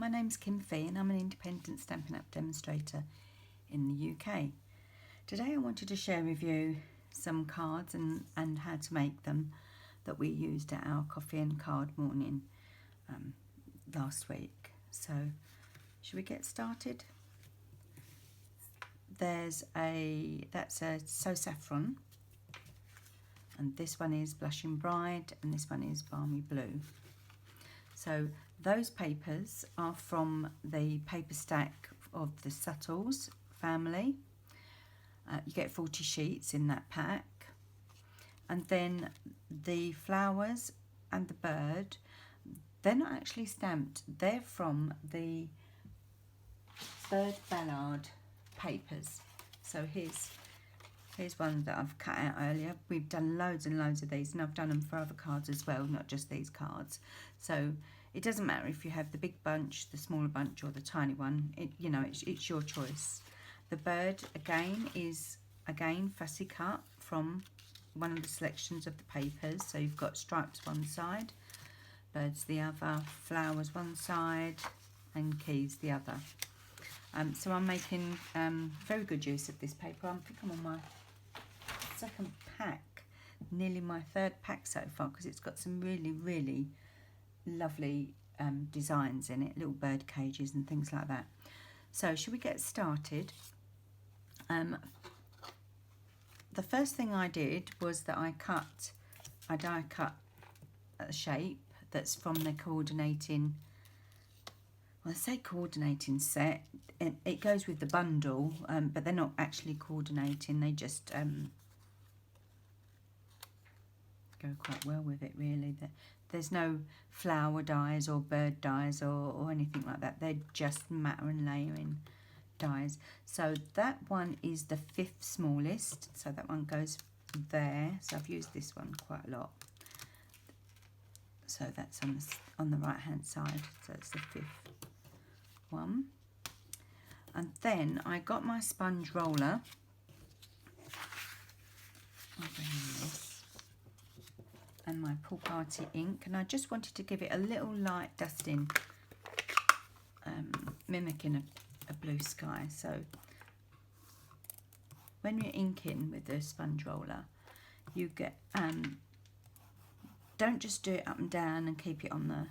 my name's Kim Fee and I'm an independent Stampin' Up demonstrator in the UK. Today I wanted to share with you some cards and how to make them that we used at our coffee and card morning last week. So should we get started? That's a So Saffron, and this one is Blushing Bride, and this one is Balmy Blue. So those papers are from the paper stack of the Subtles family. You get 40 sheets in that pack. And then the flowers and the bird, they're not actually stamped. They're from the Bird Ballard papers. So here's one that I've cut out earlier. We've done loads and loads of these, and I've done them for other cards as well, not just these cards. So it doesn't matter if you have the big bunch, the smaller bunch, or the tiny one. It's your choice. The bird again is fussy cut from one of the selections of the papers. So you've got stripes one side, birds the other, flowers one side, and keys the other. So I'm making very good use of this paper. I think I'm on my second pack, nearly my third pack so far, because it's got some really, really lovely designs in it, little bird cages and things like that. So should we get started? The first thing I did was that I die cut a shape that's from the coordinating, well, I say coordinating set. It goes with the bundle, but they're not actually coordinating. They just go quite well with it, really. There's no flower dies or bird dies or anything like that. They're just matter and layering dies. So that one is the 5th smallest. So that one goes there. So I've used this one quite a lot. So that's on the right hand side. So it's the 5th one. And then I got my sponge roller. I'll bring in this. And my Pool Party ink. And I just wanted to give it a little light dusting, mimicking a blue sky. So when you're inking with the sponge roller, you get, don't just do it up and down and keep it on the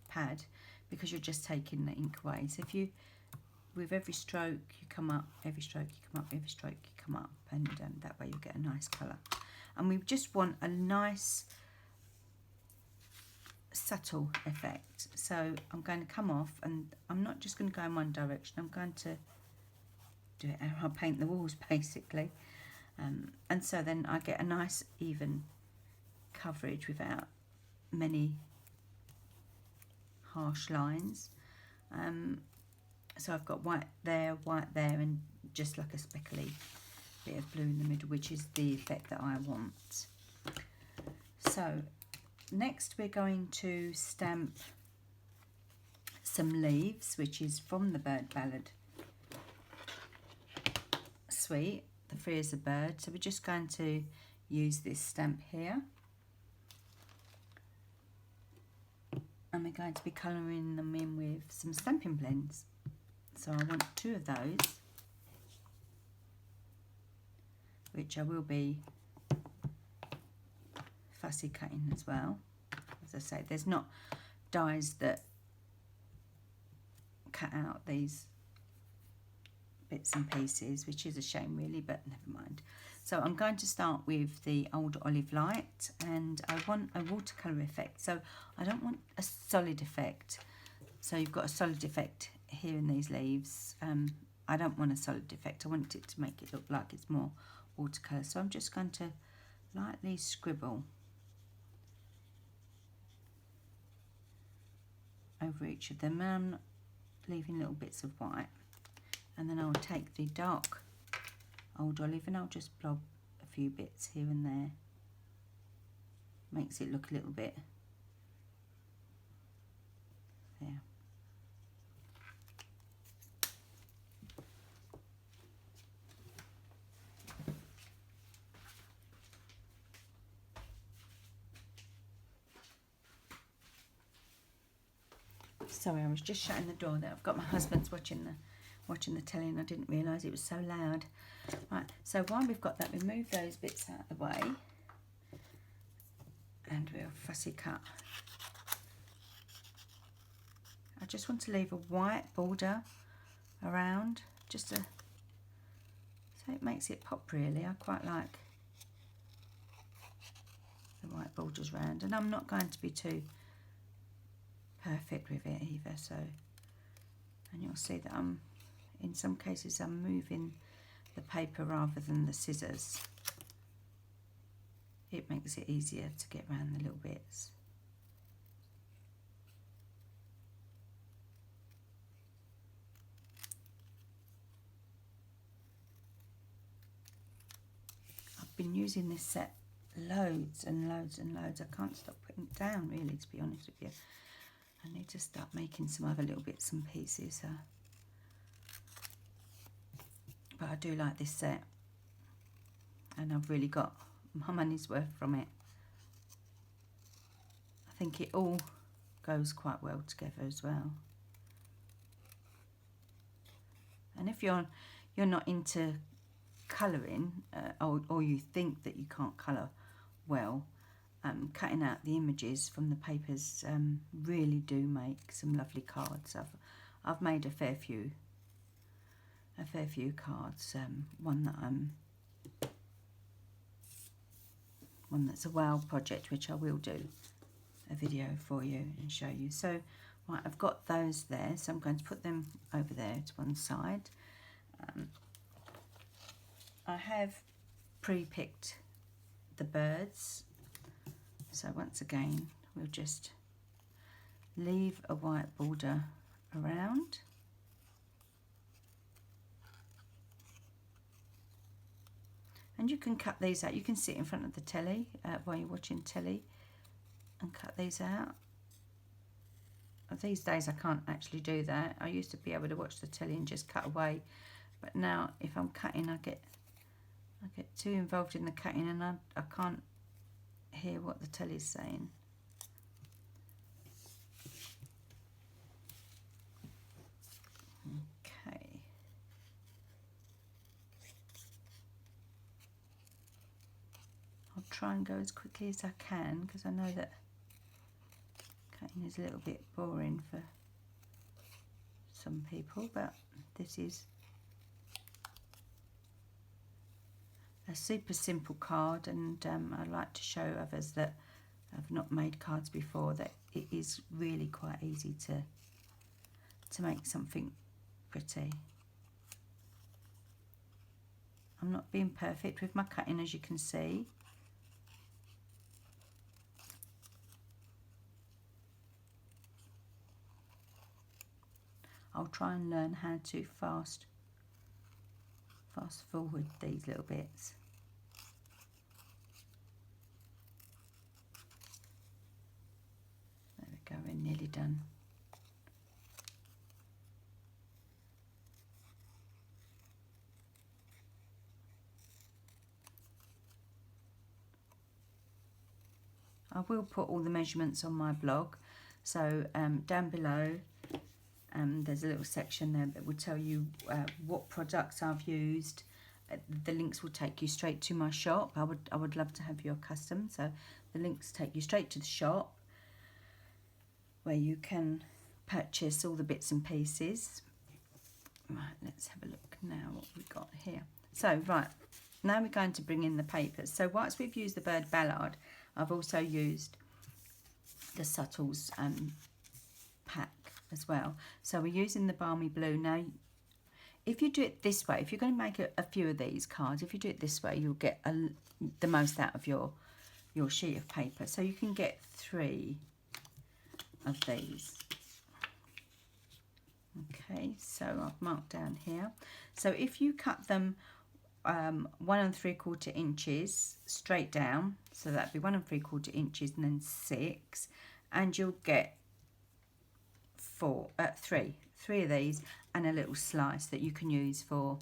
pad, because you're just taking the ink away. So if you, with every stroke you come up, every stroke you come up, every stroke you come up, and that way you get a nice colour. And we just want a nice subtle effect. So I'm going to come off, and I'm not just going to go in one direction. I'm going to do it how I paint the walls, basically. And so then I get a nice even coverage without many harsh lines. So I've got white there, and just like a speckly bit of blue in the middle, which is the effect that I want. So next we're going to stamp some leaves, which is from the Bird Ballard suite. The Free as a Bird. So we're just going to use this stamp here, and we're going to be colouring them in with some stamping blends. So I want 2 of those, which I will be fussy cutting as well. As I say, there's not dies that cut out these bits and pieces, which is a shame really, but never mind. So I'm going to start with the Old Olive Light, and I want a watercolour effect. So I don't want a solid effect. So you've got a solid effect here in these leaves. I don't want a solid effect. I want it to make it look like it's more watercolour. So I'm just going to lightly scribble over each of them, and I'm leaving little bits of white. And then I'll take the dark Old Olive and I'll just blob a few bits here and there. Makes it look a little bit there. Sorry, I was just shutting the door there. I've got my husband's watching the telly and I didn't realise it was so loud. Right, so while we've got that, we move those bits out of the way and we'll fussy cut. I just want to leave a white border around, just so it makes it pop really. I quite like the white borders round, and I'm not going to be too perfect with it either, so, and you'll see that in some cases I'm moving the paper rather than the scissors. It makes it easier to get around the little bits. I've been using this set loads and loads and loads. I can't stop putting it down really, to be honest with you. I need to start making some other little bits and pieces. But I do like this set. And I've really got my money's worth from it. I think it all goes quite well together as well. And if you're not into colouring, or you think that you can't colour well, cutting out the images from the papers really do make some lovely cards. I've made a fair few cards. One that's a wow project, which I will do a video for you and show you. So right, I've got those there, so I'm going to put them over there to one side. I have pre-picked the birds, so once again we'll just leave a white border around. And you can cut these out. You can sit in front of the telly while you're watching telly and cut these out. These days I can't actually do that. I used to be able to watch the telly and just cut away, but now if I'm cutting I get too involved in the cutting and I can't hear what the telly's saying. Okay. I'll try and go as quickly as I can because I know that cutting is a little bit boring for some people, but this is a super simple card, and I like to show others that have not made cards before that it is really quite easy to make something pretty. I'm not being perfect with my cutting, as you can see. I'll try and learn how to fast forward these little bits. There we go, we're nearly done. I will put all the measurements on my blog, so down below there's a little section there that will tell you what products I've used. The links will take you straight to my shop. I would love to have your custom, so the links take you straight to the shop where you can purchase all the bits and pieces. Right, let's have a look now what we've got here. So right, now we're going to bring in the papers. So whilst we've used the Bird Ballard, I've also used the Subtles pack as well. So we're using the Balmy Blue. Now, if you do it this way, if you're going to make a few of these cards, if you do it this way, you'll get the most out of your sheet of paper. So you can get 3 of these. Okay, so I've marked down here. So if you cut them 1 3/4 inches straight down, so that'd be 1 3/4 inches and then 6, and you'll get 3 of these and a little slice that you can use for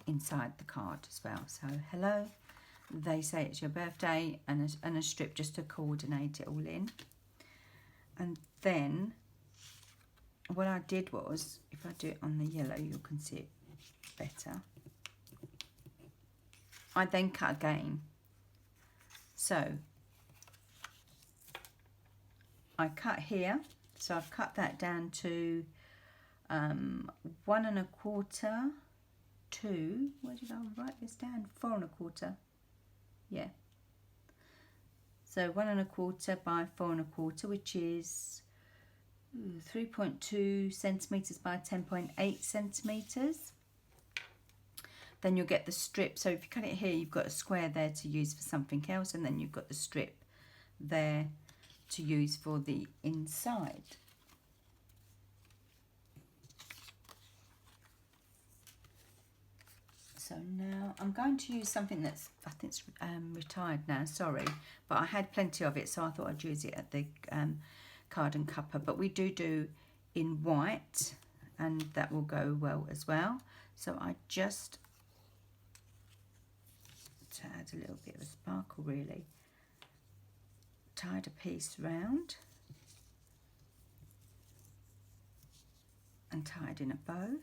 inside the card as well. So hello, they say it's your birthday, and a strip just to coordinate it all in. And then what I did was, if I do it on the yellow, you can see it better. I then cut again. So I cut here, so I've cut that down to 1 1/4 to, where did I write this down? 4 1/4. Yeah. So 1 1/4 by 4 1/4, which is 3.2 centimetres by 10.8 centimetres. Then you'll get the strip. So if you cut it here, you've got a square there to use for something else, and then you've got the strip there to use for the inside. So now I'm going to use something that's, I think it's retired now, sorry, but I had plenty of it, so I thought I'd use it at the card and cuppa. But we do in white, and that will go well as well. So I just, to add a little bit of a sparkle really, tied a piece round and tied in a bow.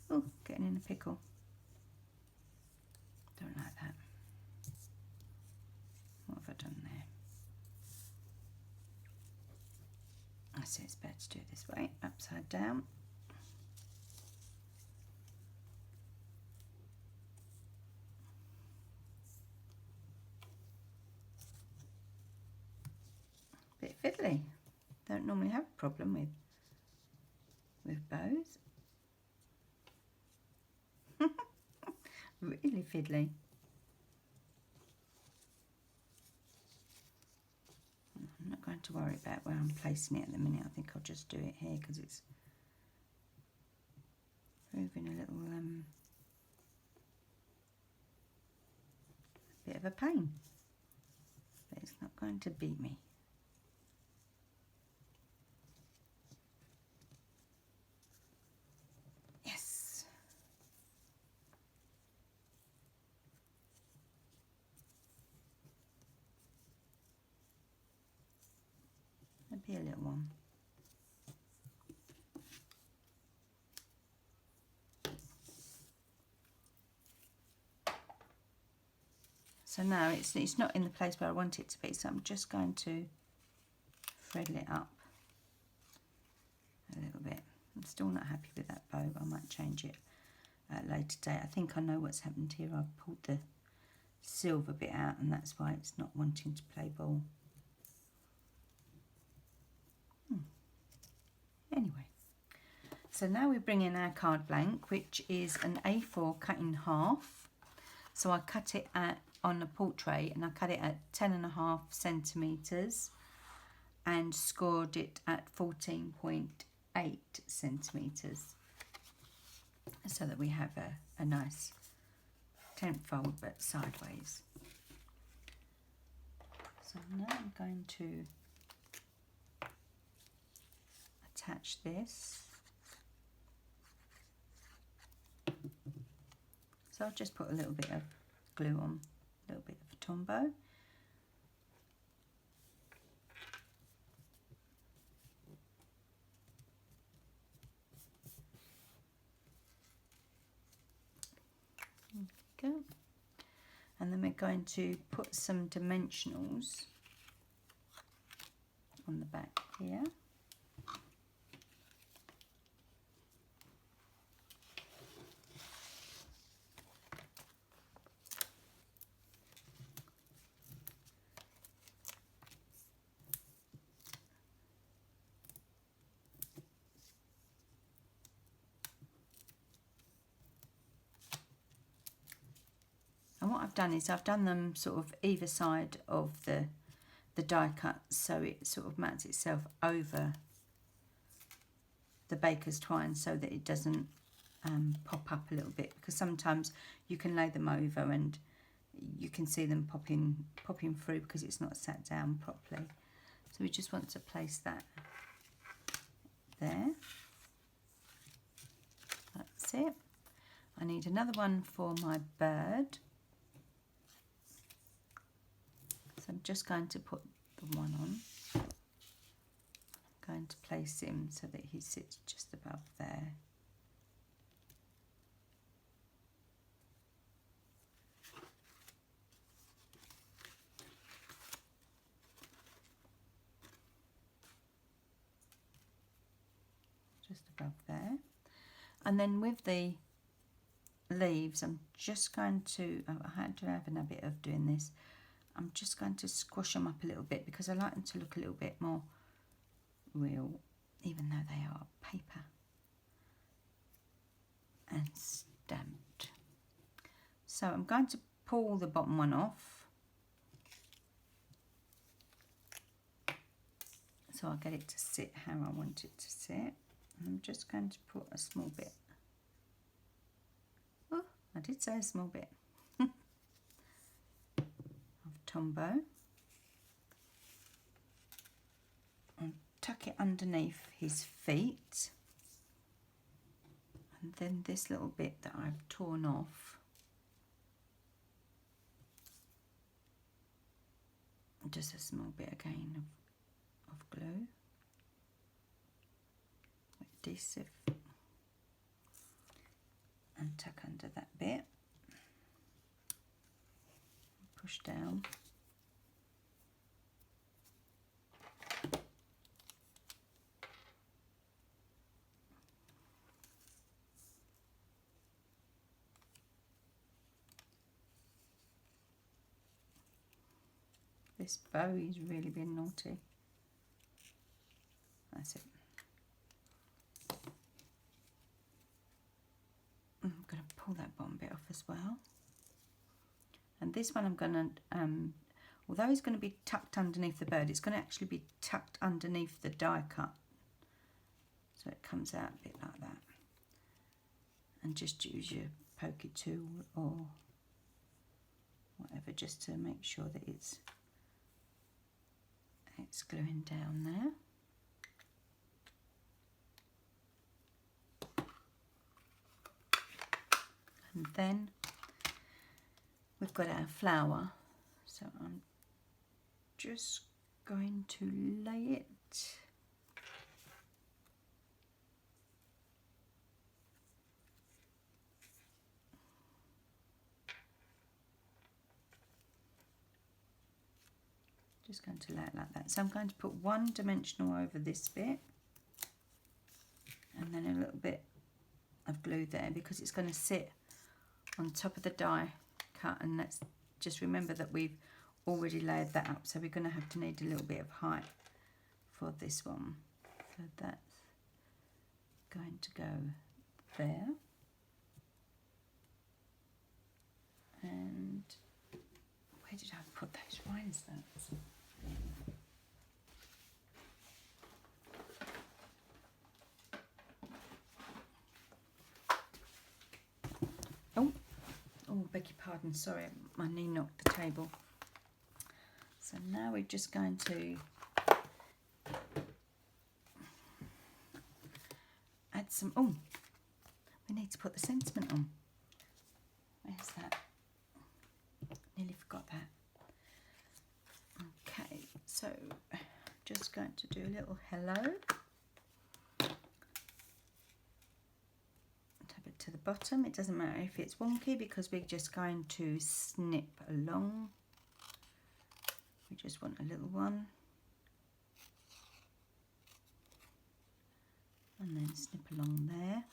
Oh, getting in a pickle. Don't like that. What have I done there? I say it's better to do it this way, upside down. Bit fiddly. Don't normally have a problem with bows. Really fiddly. I'm not going to worry about where I'm placing it at the minute. I think I'll just do it here because it's proving a little bit of a pain, but it's not going to beat me. Yes. That'd be a little one. So now it's not in the place where I want it to be, so I'm just going to thread it up a little bit. I'm still not happy with that bow. I might change it at a later date. I think I know what's happened here. I've pulled the silver bit out, and that's why it's not wanting to play ball. Anyway, so now we bring in our card blank, which is an A4 cut in half. So I cut it on a portrait, and I cut it at 10.5 centimetres and scored it at 14.8 centimetres, so that we have a nice tent fold but sideways. So now I'm going to attach this. So I'll just put a little bit of glue on, a little bit of Tombow. There we go. And then we're going to put some dimensionals on the back here. And what I've done is I've done them sort of either side of the die cut, so it sort of mats itself over the baker's twine so that it doesn't pop up a little bit, because sometimes you can lay them over and you can see them popping through because it's not sat down properly. So we just want to place that there. That's it. I need another one for my bird. So I'm just going to put the one on. I'm going to place him so that he sits just above there. Just above there. And then with the leaves, I'm just going to, I had to have a habit of doing this, I'm just going to squash them up a little bit because I like them to look a little bit more real, even though they are paper and stamped. So I'm going to pull the bottom one off, so I'll get it to sit how I want it to sit. And I'm just going to put a small bit, oh, I did say a small bit, of Tombow, and tuck it underneath his feet. And then this little bit that I've torn off, just a small bit again of glue, adhesive, and tuck under that bit, push down. This Bowie's really been naughty. That's it. I'm going to pull that bottom bit off as well. And this one I'm going to, although it's going to be tucked underneath the bird, it's going to actually be tucked underneath the die cut. So it comes out a bit like that. And just use your pokey tool or whatever just to make sure that it's gluing down there. And then we've got our flower, so I'm just going to lay it going to lay it like that. So I'm going to put one dimensional over this bit and then a little bit of glue there because it's going to sit on top of the die cut, and let's just remember that we've already layered that up, so we're going to need a little bit of height for this one. So that's going to go there, and where did I put those rhinestones? Oh, beg your pardon, sorry, my knee knocked the table. So now we're just going to add some, oh, we need to put the sentiment on. Where's that? Nearly forgot that. Okay, so just going to do a little hello. To the bottom. It doesn't matter if it's wonky because we're just going to snip along. We just want a little one and then snip along there.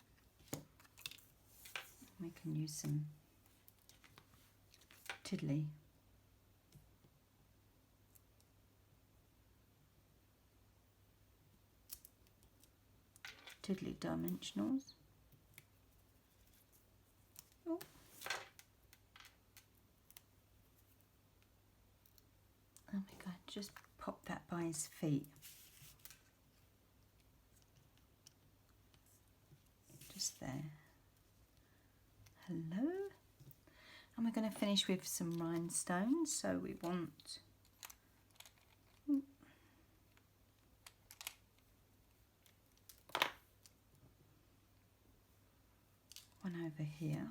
We can use some tiddly dimensionals. Oh. And we're going to just pop that by his feet. Just there. Hello. And we're going to finish with some rhinestones. So we want one over here.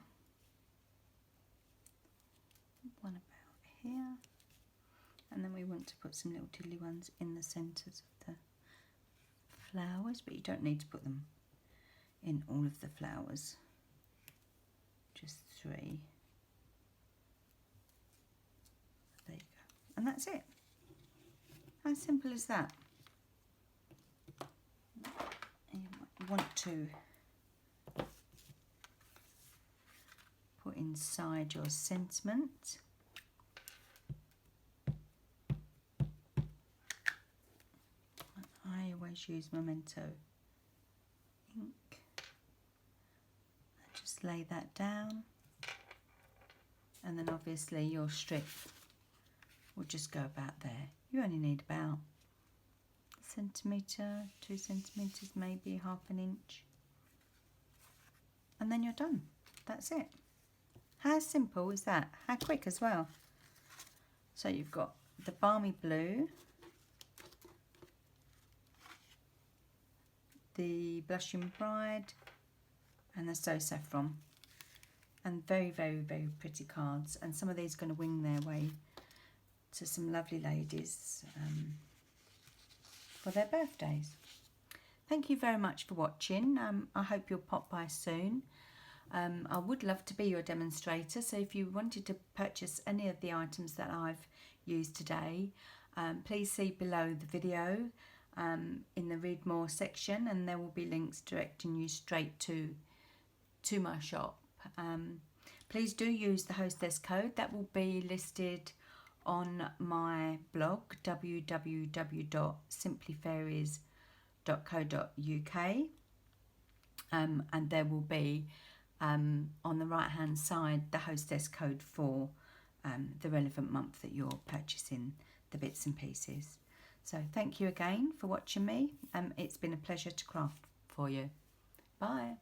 One about here, And then we want to put some little tiddly ones in the centres of the flowers, but you don't need to put them in all of the flowers, just 3. There you go, and that's it. How simple is that? And you might want to put inside your sentiment. I always use Memento ink. Just lay that down, and then obviously your strip will just go about there. You only need about a centimetre, 2 centimetres, maybe ½ an inch, and then you're done. That's it. How simple is that? How quick as well. So you've got the balmy blue, the blushing bride, and the So Saffron, and very, very, very pretty cards. And some of these are going to wing their way to some lovely ladies for their birthdays. Thank you very much for watching. I hope you'll pop by soon. I would love to be your demonstrator, so if you wanted to purchase any of the items that I've used today, please see below the video in the read more section, and there will be links directing you straight to my shop. Please do use the hostess code that will be listed on my blog, www.simplyfairies.co.uk, and there will be on the right hand side the hostess code for the relevant month that you're purchasing the bits and pieces. So thank you again for watching me. It's been a pleasure to craft for you. Bye.